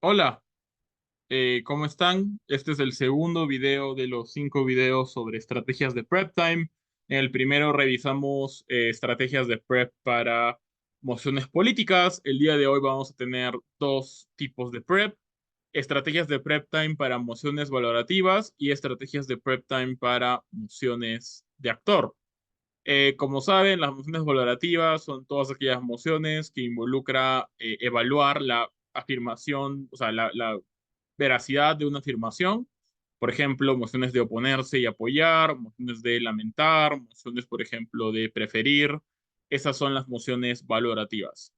Hola, ¿cómo están? Este es el segundo video de los 5 videos sobre estrategias de prep time. En el primero revisamos estrategias de prep para mociones políticas. El día de hoy vamos a tener dos tipos de prep: estrategias de prep time para mociones valorativas y estrategias de prep time para mociones de actor. Como saben, las mociones valorativas son todas aquellas mociones que involucra evaluar la afirmación, o sea, la veracidad de una afirmación. Por ejemplo, mociones de oponerse y apoyar, mociones de lamentar, mociones, por ejemplo, de preferir. Esas son las mociones valorativas.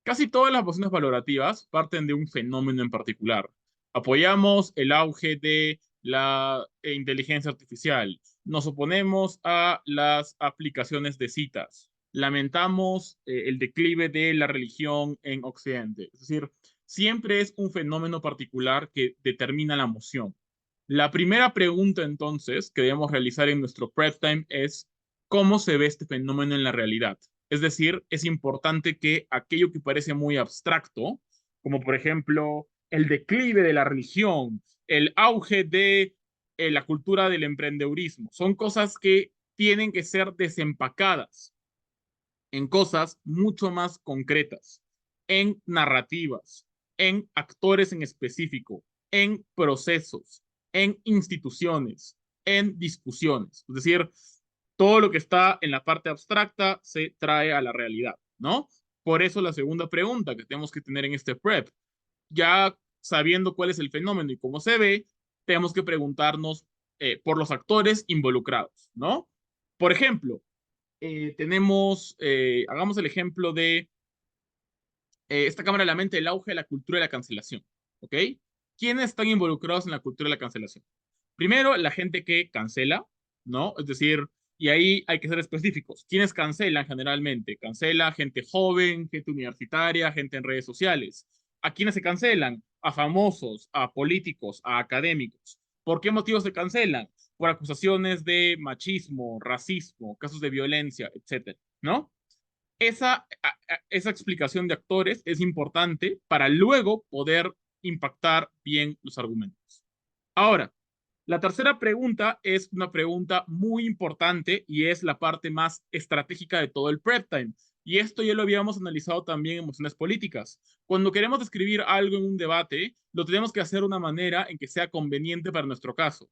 Casi todas las mociones valorativas parten de un fenómeno en particular. Apoyamos el auge de la inteligencia artificial. Nos oponemos a las aplicaciones de citas. Lamentamos el declive de la religión en Occidente. Es decir, siempre es un fenómeno particular que determina la moción. La primera pregunta entonces que debemos realizar en nuestro prep time es: ¿cómo se ve este fenómeno en la realidad? Es decir, es importante que aquello que parece muy abstracto, como por ejemplo el declive de la religión, el auge de la cultura del emprendedurismo, son cosas que tienen que ser desempacadas en cosas mucho más concretas, en narrativas, en actores en específico, en procesos, en instituciones, en discusiones. Es decir, todo lo que está en la parte abstracta se trae a la realidad, ¿no? Por eso la segunda pregunta que tenemos que tener en este prep, ya sabiendo cuál es el fenómeno y cómo se ve, tenemos que preguntarnos por los actores involucrados, ¿no? Por ejemplo, hagamos el ejemplo de esta cámara de la mente, el auge de la cultura de la cancelación, ¿ok? ¿Quiénes están involucrados en la cultura de la cancelación? Primero, la gente que cancela, ¿no? Es decir, y ahí hay que ser específicos. ¿Quiénes cancelan generalmente? Cancela gente joven, gente universitaria, gente en redes sociales. ¿A quiénes se cancelan? A famosos, a políticos, a académicos. ¿Por qué motivos se cancelan? Por acusaciones de machismo, racismo, casos de violencia, etcétera, ¿no? Esa explicación de actores es importante para luego poder impactar bien los argumentos. Ahora, la tercera pregunta es una pregunta muy importante y es la parte más estratégica de todo el prep time. Y esto ya lo habíamos analizado también en emociones políticas. Cuando queremos describir algo en un debate, lo tenemos que hacer de una manera en que sea conveniente para nuestro caso.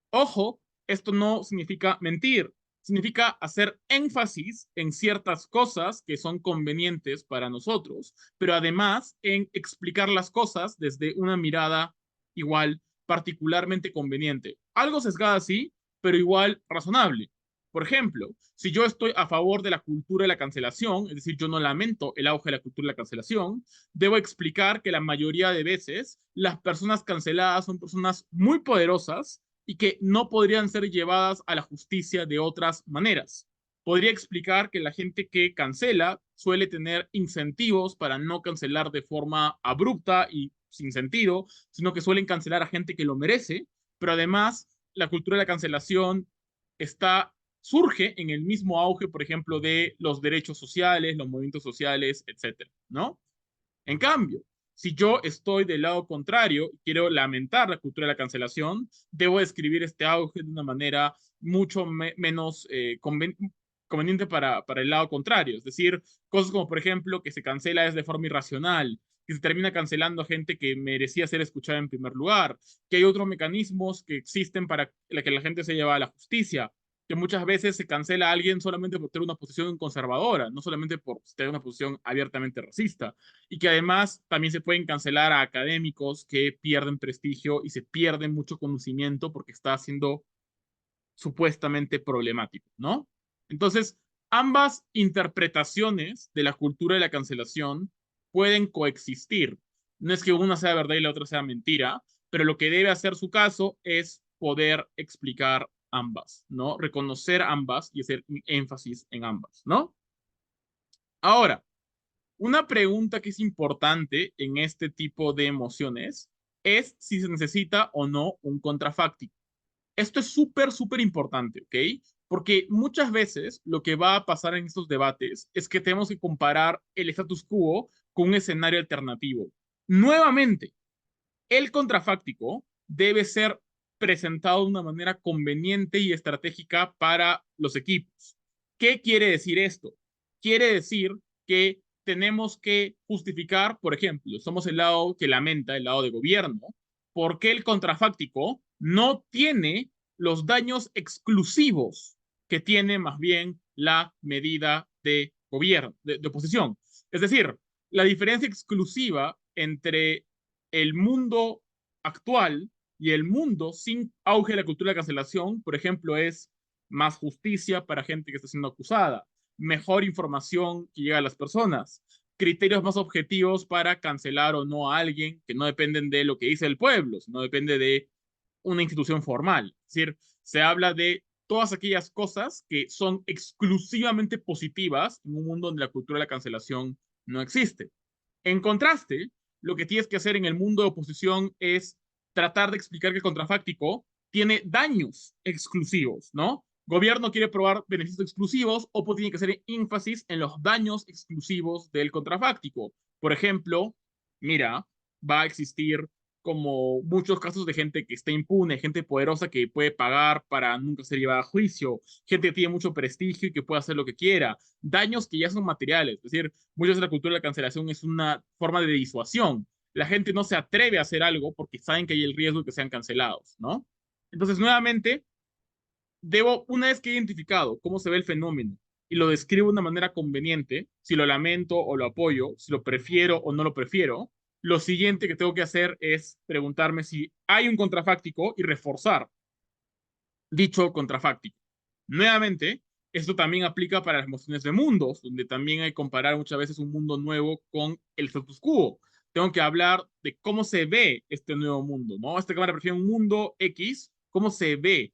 Ojo, esto no significa mentir, significa hacer énfasis en ciertas cosas que son convenientes para nosotros, pero además en explicar las cosas desde una mirada igual particularmente conveniente. Algo sesgada sí, pero igual razonable. Por ejemplo, si yo estoy a favor de la cultura de la cancelación, es decir, yo no lamento el auge de la cultura de la cancelación, debo explicar que la mayoría de veces las personas canceladas son personas muy poderosas y que no podrían ser llevadas a la justicia de otras maneras. Podría explicar que la gente que cancela suele tener incentivos para no cancelar de forma abrupta y sin sentido, sino que suelen cancelar a gente que lo merece, pero además la cultura de la cancelación surge en el mismo auge, por ejemplo, de los derechos sociales, los movimientos sociales, etcétera, ¿no? En cambio, si yo estoy del lado contrario y quiero lamentar la cultura de la cancelación, debo escribir este auge de una manera mucho menos conveniente para el lado contrario. Es decir, cosas como, por ejemplo, que se cancela es de forma irracional, que se termina cancelando a gente que merecía ser escuchada en primer lugar, que hay otros mecanismos que existen para que la gente se lleve a la justicia, que muchas veces se cancela a alguien solamente por tener una posición conservadora, no solamente por tener una posición abiertamente racista, y que además también se pueden cancelar a académicos que pierden prestigio y se pierden mucho conocimiento porque está siendo supuestamente problemático, ¿no? Entonces, ambas interpretaciones de la cultura de la cancelación pueden coexistir. No es que una sea verdad y la otra sea mentira, pero lo que debe hacer su caso es poder explicar ambas, ¿no? Reconocer ambas y hacer énfasis en ambas, ¿no? Ahora, una pregunta que es importante en este tipo de emociones es si se necesita o no un contrafáctico. Esto es súper, súper importante, ¿ok? Porque muchas veces lo que va a pasar en estos debates es que tenemos que comparar el status quo con un escenario alternativo. Nuevamente, El contrafáctico debe ser presentado de una manera conveniente y estratégica para los equipos. ¿Qué quiere decir esto? Quiere decir que tenemos que justificar, por ejemplo, somos el lado que lamenta, el lado de gobierno, por qué el contrafáctico no tiene los daños exclusivos que tiene más bien la medida de gobierno, de oposición. Es decir, la diferencia exclusiva entre el mundo actual y el mundo sin auge de la cultura de cancelación, por ejemplo, es más justicia para gente que está siendo acusada, mejor información que llega a las personas, criterios más objetivos para cancelar o no a alguien que no dependen de lo que dice el pueblo, sino depende de una institución formal. Es decir, se habla de todas aquellas cosas que son exclusivamente positivas en un mundo donde la cultura de la cancelación no existe. En contraste, lo que tienes que hacer en el mundo de oposición es tratar de explicar que el contrafáctico tiene daños exclusivos, ¿no? Gobierno quiere probar beneficios exclusivos o tiene que hacer énfasis en los daños exclusivos del contrafáctico. Por ejemplo, mira, va a existir como muchos casos de gente que está impune, gente poderosa que puede pagar para nunca ser llevada a juicio, gente que tiene mucho prestigio y que puede hacer lo que quiera, daños que ya son materiales, es decir, muchas de la cultura de la cancelación es una forma de disuasión. La gente no se atreve a hacer algo porque saben que hay el riesgo de que sean cancelados, ¿no? Entonces, nuevamente, una vez que he identificado cómo se ve el fenómeno y lo describo de una manera conveniente, si lo lamento o lo apoyo, si lo prefiero o no lo prefiero, lo siguiente que tengo que hacer es preguntarme si hay un contrafáctico y reforzar dicho contrafáctico. Nuevamente, esto también aplica para las mociones de mundos, donde también hay que comparar muchas veces un mundo nuevo con el status quo. Tengo que hablar de cómo se ve este nuevo mundo, ¿no? Esta cámara prefiere un mundo X, cómo se ve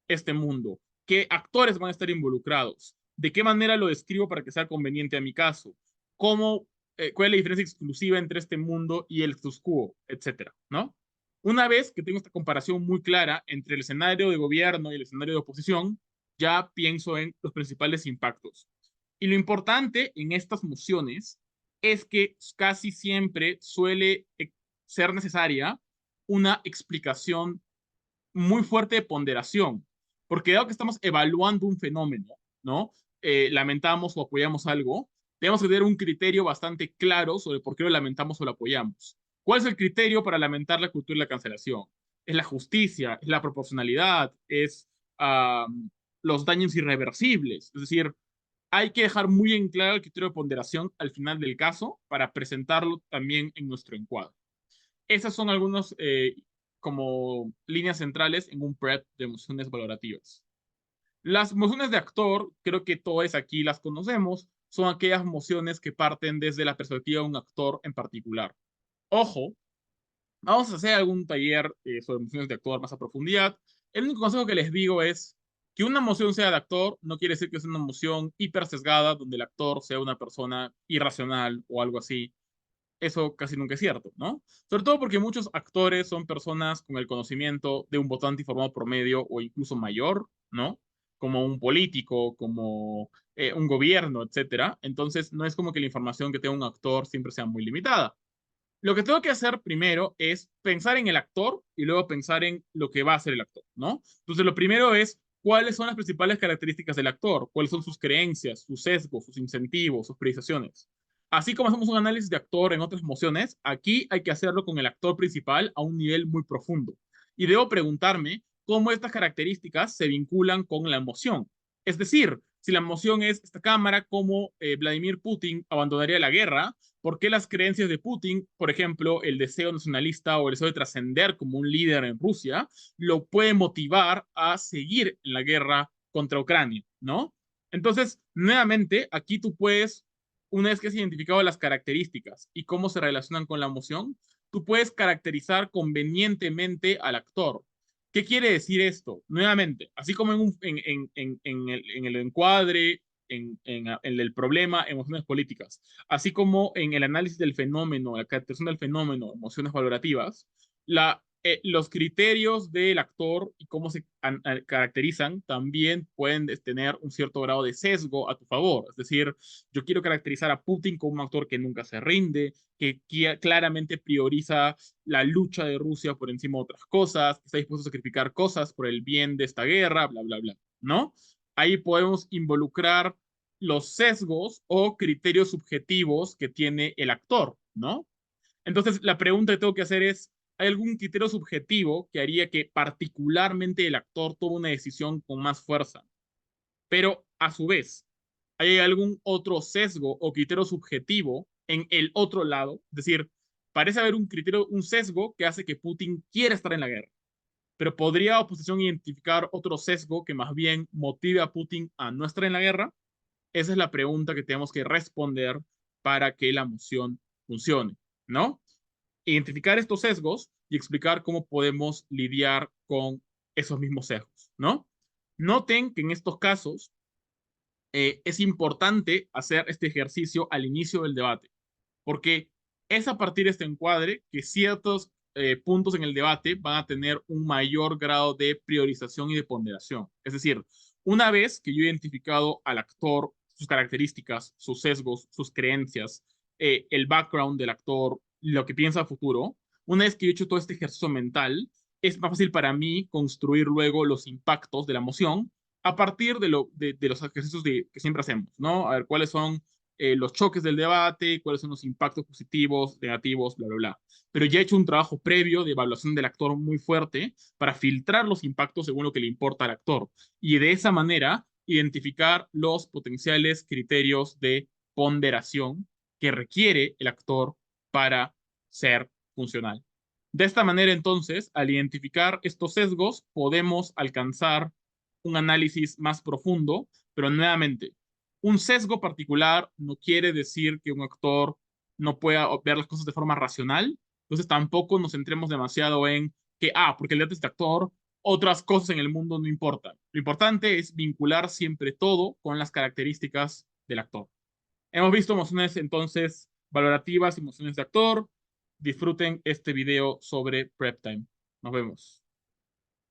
este mundo, qué actores van a estar involucrados, de qué manera lo describo para que sea conveniente a mi caso, cómo, cuál es la diferencia exclusiva entre este mundo y el status quo, etcétera, ¿no? Una vez que tengo esta comparación muy clara entre el escenario de gobierno y el escenario de oposición, ya pienso en los principales impactos. Y lo importante en estas mociones es que casi siempre suele ser necesaria una explicación muy fuerte de ponderación, porque dado que estamos evaluando un fenómeno, ¿no? Lamentamos o apoyamos algo, tenemos que tener un criterio bastante claro sobre por qué lo lamentamos o lo apoyamos. ¿Cuál es el criterio para lamentar la cultura de la cancelación? ¿Es la justicia? ¿Es la proporcionalidad? ¿Es los daños irreversibles? Es decir, hay que dejar muy en claro el criterio de ponderación al final del caso para presentarlo también en nuestro encuadre. Esas son algunas como líneas centrales en un prep de emociones valorativas. Las emociones de actor, creo que todas aquí las conocemos, son aquellas emociones que parten desde la perspectiva de un actor en particular. Ojo, vamos a hacer algún taller sobre emociones de actor más a profundidad. El único consejo que les digo es que una emoción sea de actor no quiere decir que es una emoción hiper sesgada donde el actor sea una persona irracional o algo así. Eso casi nunca es cierto, ¿no? Sobre todo porque muchos actores son personas con el conocimiento de un votante informado promedio o incluso mayor, ¿no? Como un político, como un gobierno, etcétera. Entonces, no es como que la información que tenga un actor siempre sea muy limitada. Lo que tengo que hacer primero es pensar en el actor y luego pensar en lo que va a hacer el actor, ¿no? Entonces, lo primero es cuáles son las principales características del actor, cuáles son sus creencias, sus sesgos, sus incentivos, sus priorizaciones. Así como hacemos un análisis de actor en otras emociones, aquí hay que hacerlo con el actor principal a un nivel muy profundo. Y debo preguntarme cómo estas características se vinculan con la emoción. Es decir, si la emoción es esta cámara, cómo Vladimir Putin abandonaría la guerra, por qué las creencias de Putin, por ejemplo, el deseo nacionalista o el deseo de trascender como un líder en Rusia, lo puede motivar a seguir en la guerra contra Ucrania, ¿no? Entonces, nuevamente, aquí tú puedes, una vez que has identificado las características y cómo se relacionan con la emoción, tú puedes caracterizar convenientemente al actor. ¿Qué quiere decir esto? Nuevamente, así como en el encuadre, en el problema, emociones políticas, así como en el análisis del fenómeno, la caracterización del fenómeno, emociones valorativas, la los criterios del actor y cómo se caracterizan también pueden tener un cierto grado de sesgo a tu favor. Es decir, yo quiero caracterizar a Putin como un actor que nunca se rinde, que claramente prioriza la lucha de Rusia por encima de otras cosas, que está dispuesto a sacrificar cosas por el bien de esta guerra, bla, bla, bla, ¿no? Ahí podemos involucrar los sesgos o criterios subjetivos que tiene el actor, ¿no? Entonces, la pregunta que tengo que hacer es, ¿hay algún criterio subjetivo que haría que particularmente el actor tome una decisión con más fuerza? Pero, a su vez, ¿hay algún otro sesgo o criterio subjetivo en el otro lado? Es decir, parece haber un criterio, un sesgo que hace que Putin quiera estar en la guerra, pero ¿podría oposición identificar otro sesgo que más bien motive a Putin a no estar en la guerra? Esa es la pregunta que tenemos que responder para que la moción funcione, ¿no? Identificar estos sesgos y explicar cómo podemos lidiar con esos mismos sesgos, ¿no? Noten que en estos casos es importante hacer este ejercicio al inicio del debate, porque es a partir de este encuadre que ciertos puntos en el debate van a tener un mayor grado de priorización y de ponderación. Es decir, una vez que yo he identificado al actor, sus características, sus sesgos, sus creencias, el background del actor, lo que piensa a futuro, una vez que he hecho todo este ejercicio mental, es más fácil para mí construir luego los impactos de la emoción a partir de los ejercicios que siempre hacemos, ¿no? A ver cuáles son los choques del debate, cuáles son los impactos positivos, negativos, bla, bla, bla. Pero ya he hecho un trabajo previo de evaluación del actor muy fuerte para filtrar los impactos según lo que le importa al actor. Y de esa manera identificar los potenciales criterios de ponderación que requiere el actor para ser funcional. De esta manera, entonces, al identificar estos sesgos, podemos alcanzar un análisis más profundo, pero nuevamente, un sesgo particular no quiere decir que un actor no pueda ver las cosas de forma racional, entonces tampoco nos centremos demasiado en que, porque el arte es de actor, otras cosas en el mundo no importan. Lo importante es vincular siempre todo con las características del actor. Hemos visto emociones entonces valorativas, emociones de actor. Disfruten este video sobre Prep Time. Nos vemos.